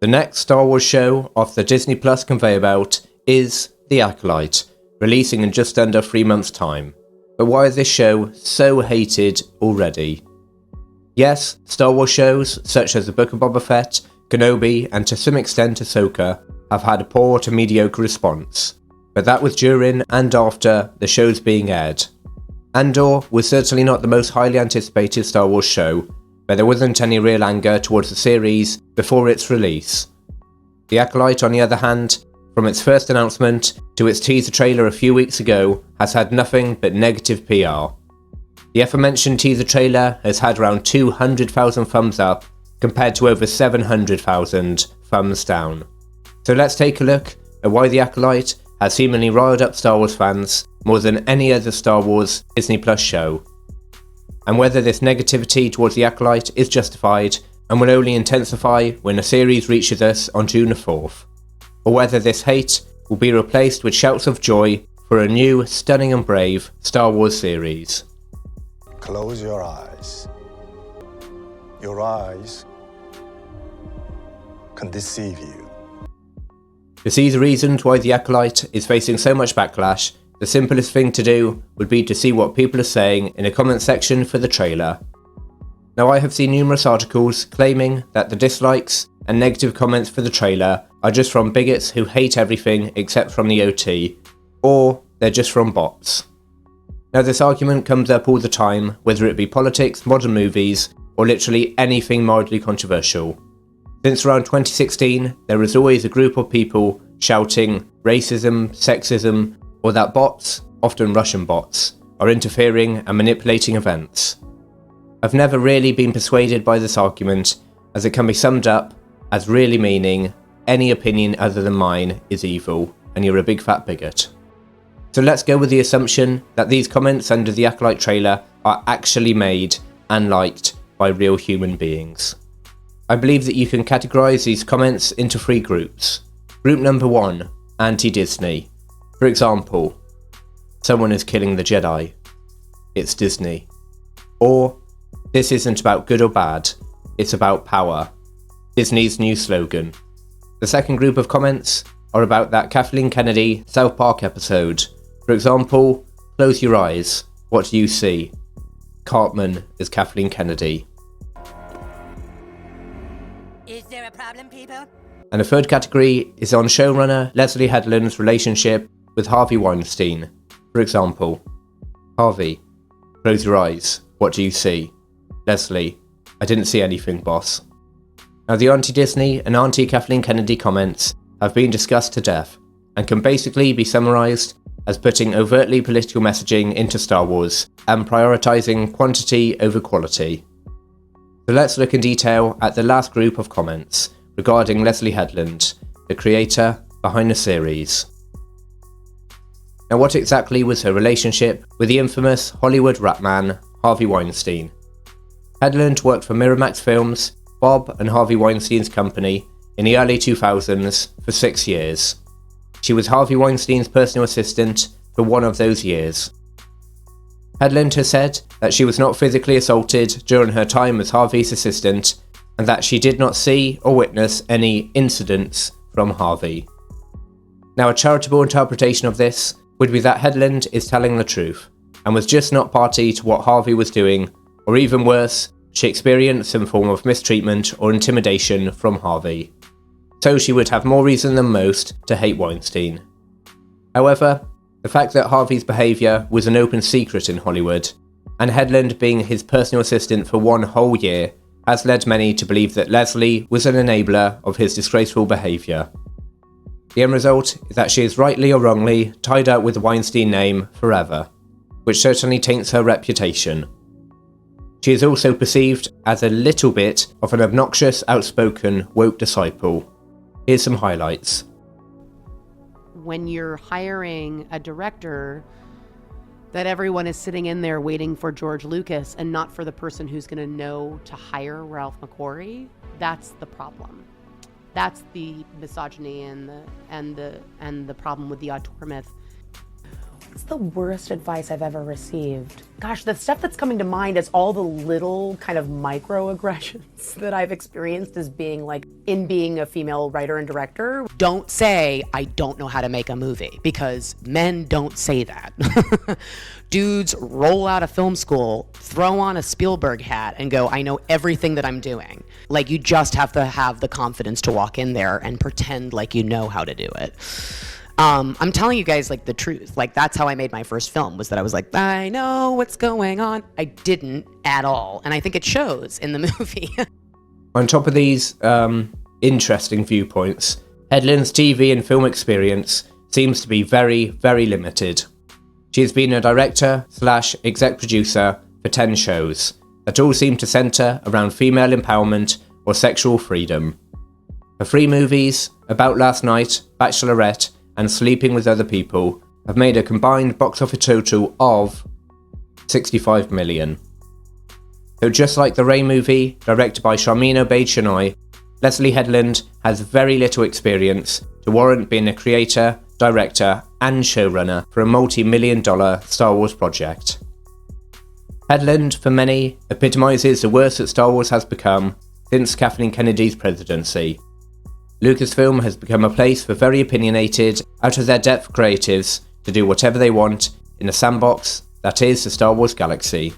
The next Star Wars show off the Disney Plus conveyor belt is The Acolyte, releasing in just under 3 months' time. But why is this show so hated already? Yes, Star Wars shows such as The Book of Boba Fett, Kenobi, and to some extent Ahsoka have had a poor to mediocre response, but that was during and after the shows being aired. Andor was certainly not the most highly anticipated Star Wars show, but there wasn't any real anger towards the series before its release. The Acolyte, on the other hand, from its first announcement to its teaser trailer a few weeks ago, has had nothing but negative PR. The aforementioned teaser trailer has had around 200,000 thumbs up compared to over 700,000 thumbs down. So let's take a look at why The Acolyte has seemingly riled up Star Wars fans more than any other Star Wars Disney Plus show, and whether this negativity towards The Acolyte is justified and will only intensify when the series reaches us on June the 4th, or whether this hate will be replaced with shouts of joy for a new, stunning and brave Star Wars series. Close your eyes. Your eyes can deceive you. To see the reasons why The Acolyte is facing so much backlash, the simplest thing to do would be to see what people are saying in the comment section for the trailer. Now, I have seen numerous articles claiming that the dislikes and negative comments for the trailer are just from bigots who hate everything except from the OT, or they're just from bots. Now, this argument comes up all the time, whether it be politics, modern movies, or literally anything mildly controversial. Since around 2016, there is always a group of people shouting racism, sexism, or that bots, often Russian bots, are interfering and manipulating events. I've never really been persuaded by this argument, as it can be summed up as really meaning any opinion other than mine is evil, and you're a big fat bigot. So let's go with the assumption that these comments under the Acolyte trailer are actually made and liked by real human beings. I believe that you can categorise these comments into 3 groups. Group number 1, anti-Disney. For example, someone is killing the Jedi. It's Disney. Or, this isn't about good or bad, it's about power. Disney's new slogan. The second group of comments are about that Kathleen Kennedy South Park episode. For example, close your eyes, what do you see? Cartman is Kathleen Kennedy. Is there a problem, people? And the third category is on showrunner Leslye Headland's relationship with Harvey Weinstein. For example, Harvey, close your eyes, what do you see? Leslye, I didn't see anything, boss. Now, the anti-Disney and anti-Kathleen Kennedy comments have been discussed to death, and can basically be summarised as putting overtly political messaging into Star Wars and prioritising quantity over quality. So let's look in detail at the last group of comments regarding Leslye Headland, the creator behind the series. Now, what exactly was her relationship with the infamous Hollywood rap man Harvey Weinstein? Headland worked for Miramax Films, Bob and Harvey Weinstein's company, in the early 2000s for 6 years. She was Harvey Weinstein's personal assistant for one of those years. Headland has said that she was not physically assaulted during her time as Harvey's assistant, and that she did not see or witness any incidents from Harvey. Now, a charitable interpretation of this would be that Headland is telling the truth, and was just not party to what Harvey was doing, or even worse, she experienced some form of mistreatment or intimidation from Harvey. So she would have more reason than most to hate Weinstein. However, the fact that Harvey's behaviour was an open secret in Hollywood, and Headland being his personal assistant for 1 whole year, has led many to believe that Leslye was an enabler of his disgraceful behaviour. The end result is that she is rightly or wrongly tied up with the Weinstein name forever, which certainly taints her reputation. She is also perceived as a little bit of an obnoxious, outspoken, woke disciple. Here's some highlights. When you're hiring a director, that everyone is sitting in there waiting for George Lucas and not for the person who's going to know to hire Ralph McQuarrie, that's the problem. That's the misogyny and the problem with the auteur myth. What's the worst advice I've ever received? Gosh, the stuff that's coming to mind is all the little kind of microaggressions that I've experienced as being a female writer and director. Don't say, I don't know how to make a movie, because men don't say that. Dudes roll out of film school, throw on a Spielberg hat, and go, I know everything that I'm doing. You just have to have the confidence to walk in there and pretend like you know how to do it. I'm telling you guys the truth. That's how I made my first film, was that I was I know what's going on. I didn't at all. And I think it shows in the movie. On top of these interesting viewpoints, Headland's TV and film experience seems to be very, very limited. She has been a director/exec producer for 10 shows that all seem to centre around female empowerment or sexual freedom. Her 3 movies, About Last Night, Bachelorette, and Sleeping with Other People, have made a combined box office total of $65 million. So just like the Ray movie, directed by Sharmeen Obaid-Chinoy, Leslye Headland has very little experience to warrant being a creator, director, and showrunner for a multi-million-dollar Star Wars project. Headland, for many, epitomises the worst that Star Wars has become since Kathleen Kennedy's presidency. Lucasfilm has become a place for very opinionated, out-of-their-depth creatives to do whatever they want in a sandbox that is the Star Wars galaxy.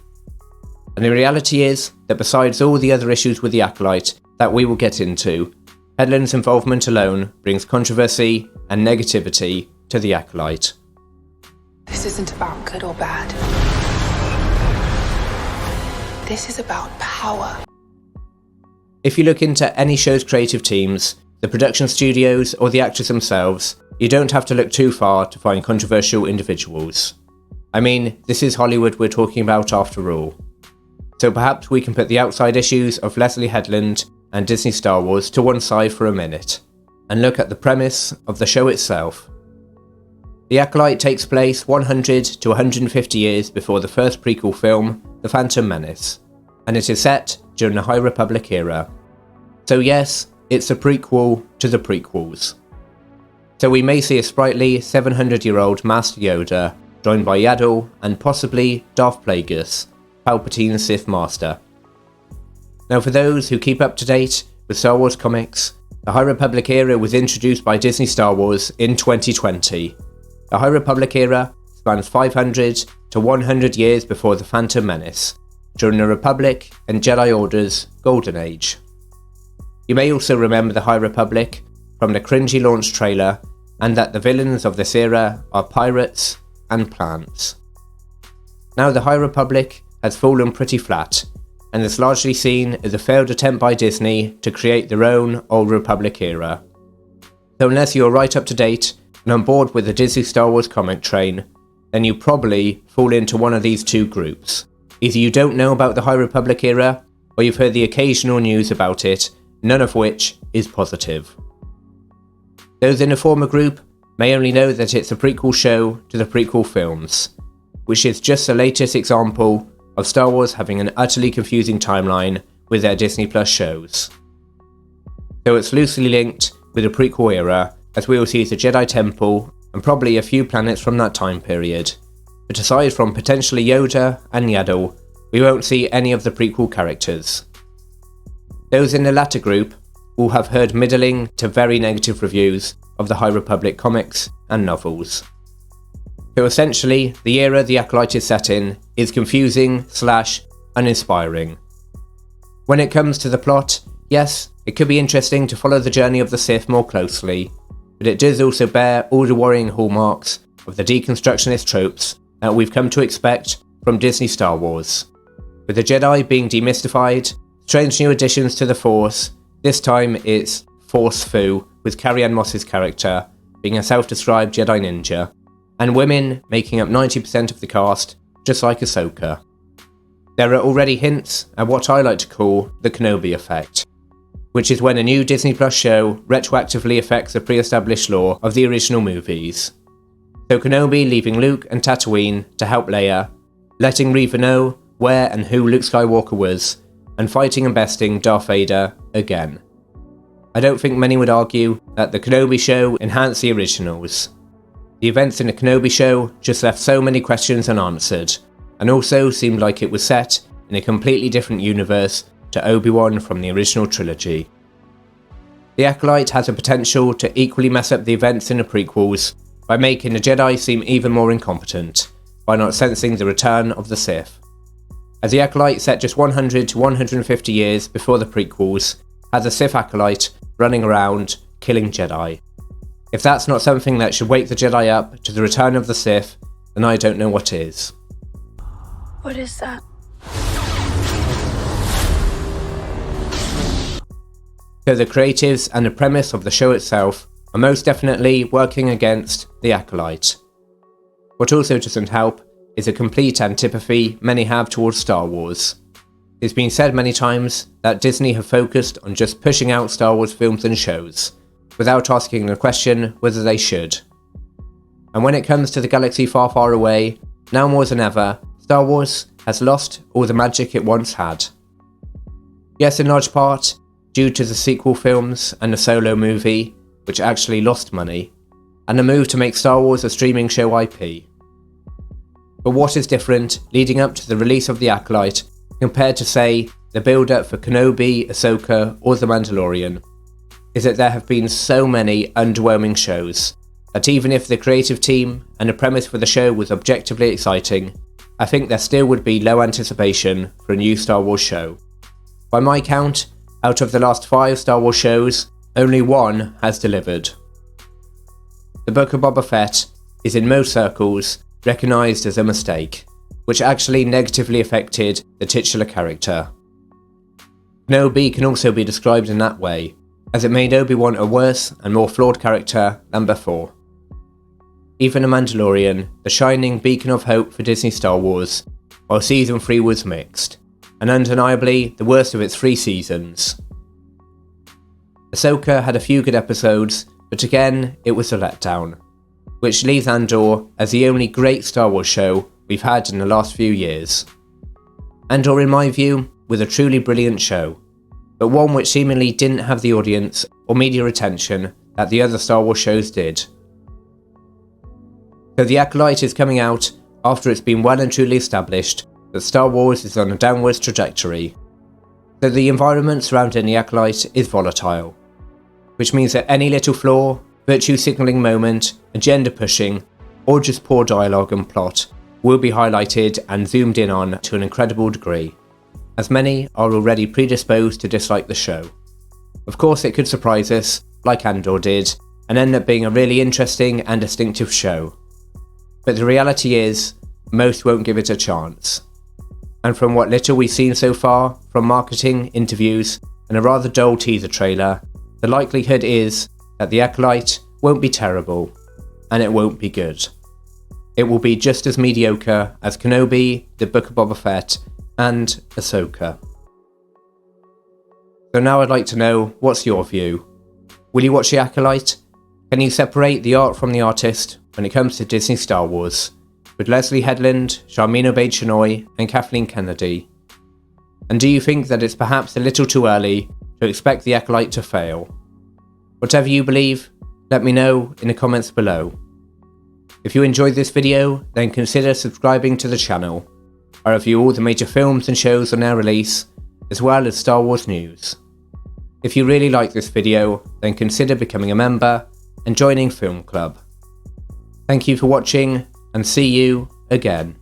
And the reality is that besides all the other issues with the Acolyte that we will get into, Headland's involvement alone brings controversy and negativity to the Acolyte. This isn't about good or bad. This is about power. If you look into any show's creative teams, the production studios or the actors themselves, you don't have to look too far to find controversial individuals. I mean, this is Hollywood we're talking about after all. So perhaps we can put the outside issues of Leslye Headland and Disney Star Wars to one side for a minute, and look at the premise of the show itself. The Acolyte takes place 100 to 150 years before the first prequel film, The Phantom Menace, and it is set during the High Republic era. So yes, it's a prequel to the prequels. So we may see a sprightly 700-year-old Master Yoda, joined by Yaddle and possibly Darth Plagueis, Palpatine's Sith Master. Now for those who keep up to date with Star Wars comics, the High Republic era was introduced by Disney Star Wars in 2020. The High Republic era spans 500 to 100 years before the Phantom Menace, during the Republic and Jedi Order's Golden Age. You may also remember the High Republic from the cringy launch trailer, and that the villains of this era are pirates and plants. Now the High Republic has fallen pretty flat, and is largely seen as a failed attempt by Disney to create their own Old Republic era. So unless you're right up to date and on board with the Disney Star Wars comic train, then you probably fall into one of these two groups. Either you don't know about the High Republic era, or you've heard the occasional news about it, none of which is positive. Those in the former group may only know that it's a prequel show to the prequel films, which is just the latest example of Star Wars having an utterly confusing timeline with their Disney Plus shows. So it's loosely linked with the prequel era, as we will see the Jedi Temple and probably a few planets from that time period. But aside from potentially Yoda and Yaddle, we won't see any of the prequel characters. Those in the latter group will have heard middling to very negative reviews of the High Republic comics and novels. So essentially, the era the Acolyte is set in is confusing/uninspiring. When it comes to the plot, yes, it could be interesting to follow the journey of the Sith more closely, but it does also bear all the worrying hallmarks of the deconstructionist tropes that we've come to expect from Disney Star Wars. With the Jedi being demystified, strange new additions to the Force, this time it's Force Fu, with Carrie-Anne Moss's character being a self-described Jedi ninja, and women making up 90% of the cast, just like Ahsoka. There are already hints at what I like to call the Kenobi Effect, which is when a new Disney Plus show retroactively affects the pre-established lore of the original movies. So Kenobi leaving Luke and Tatooine to help Leia, letting Reva know where and who Luke Skywalker was, and fighting and besting Darth Vader again. I don't think many would argue that the Kenobi show enhanced the originals. The events in the Kenobi show just left so many questions unanswered, and also seemed like it was set in a completely different universe to Obi-Wan from the original trilogy. The Acolyte has the potential to equally mess up the events in the prequels by making the Jedi seem even more incompetent, by not sensing the return of the Sith. As the Acolyte set just 100 to 150 years before the prequels, has a Sith Acolyte running around killing Jedi. If that's not something that should wake the Jedi up to the return of the Sith, then I don't know what is. What is that? So the creatives and the premise of the show itself are most definitely working against the Acolyte. What also doesn't help is a complete antipathy many have towards Star Wars. It's been said many times that Disney have focused on just pushing out Star Wars films and shows, without asking the question whether they should. And when it comes to the galaxy far, far away, now more than ever, Star Wars has lost all the magic it once had. Yes, in large part, due to the sequel films and the Solo movie, which actually lost money, and the move to make Star Wars a streaming show IP. But what is different leading up to the release of The Acolyte compared to, say, the build-up for Kenobi, Ahsoka, or The Mandalorian, is that there have been so many underwhelming shows, that even if the creative team and the premise for the show was objectively exciting, I think there still would be low anticipation for a new Star Wars show. By my count, out of the last 5 Star Wars shows, only one has delivered. The Book of Boba Fett is in most circles recognised as a mistake, which actually negatively affected the titular character. Kenobi can also be described in that way, as it made Obi-Wan a worse and more flawed character than before. Even The Mandalorian, the shining beacon of hope for Disney Star Wars, while Season 3 was mixed, and undeniably the worst of its 3 seasons. Ahsoka had a few good episodes, but again it was a letdown, which leaves Andor as the only great Star Wars show we've had in the last few years. Andor, in my view, was a truly brilliant show, but one which seemingly didn't have the audience or media attention that the other Star Wars shows did. So The Acolyte is coming out after it's been well and truly established that Star Wars is on a downwards trajectory. So the environment surrounding The Acolyte is volatile, which means that any little flaw, virtue signalling moment, agenda pushing, or just poor dialogue and plot will be highlighted and zoomed in on to an incredible degree, as many are already predisposed to dislike the show. Of course, it could surprise us, like Andor did, and end up being a really interesting and distinctive show. But the reality is, most won't give it a chance. And from what little we've seen so far, from marketing, interviews, and a rather dull teaser trailer, the likelihood is that The Acolyte won't be terrible, and it won't be good. It will be just as mediocre as Kenobi, The Book of Boba Fett, and Ahsoka. So now I'd like to know, what's your view? Will you watch The Acolyte? Can you separate the art from the artist when it comes to Disney Star Wars, with Leslye Headland, Sharmeen Obaid-Chinoy, and Kathleen Kennedy? And do you think that it's perhaps a little too early to expect The Acolyte to fail? Whatever you believe, let me know in the comments below. If you enjoyed this video, then consider subscribing to the channel. I review all the major films and shows on their release, as well as Star Wars news. If you really like this video, then consider becoming a member and joining Film Club. Thank you for watching, and see you again.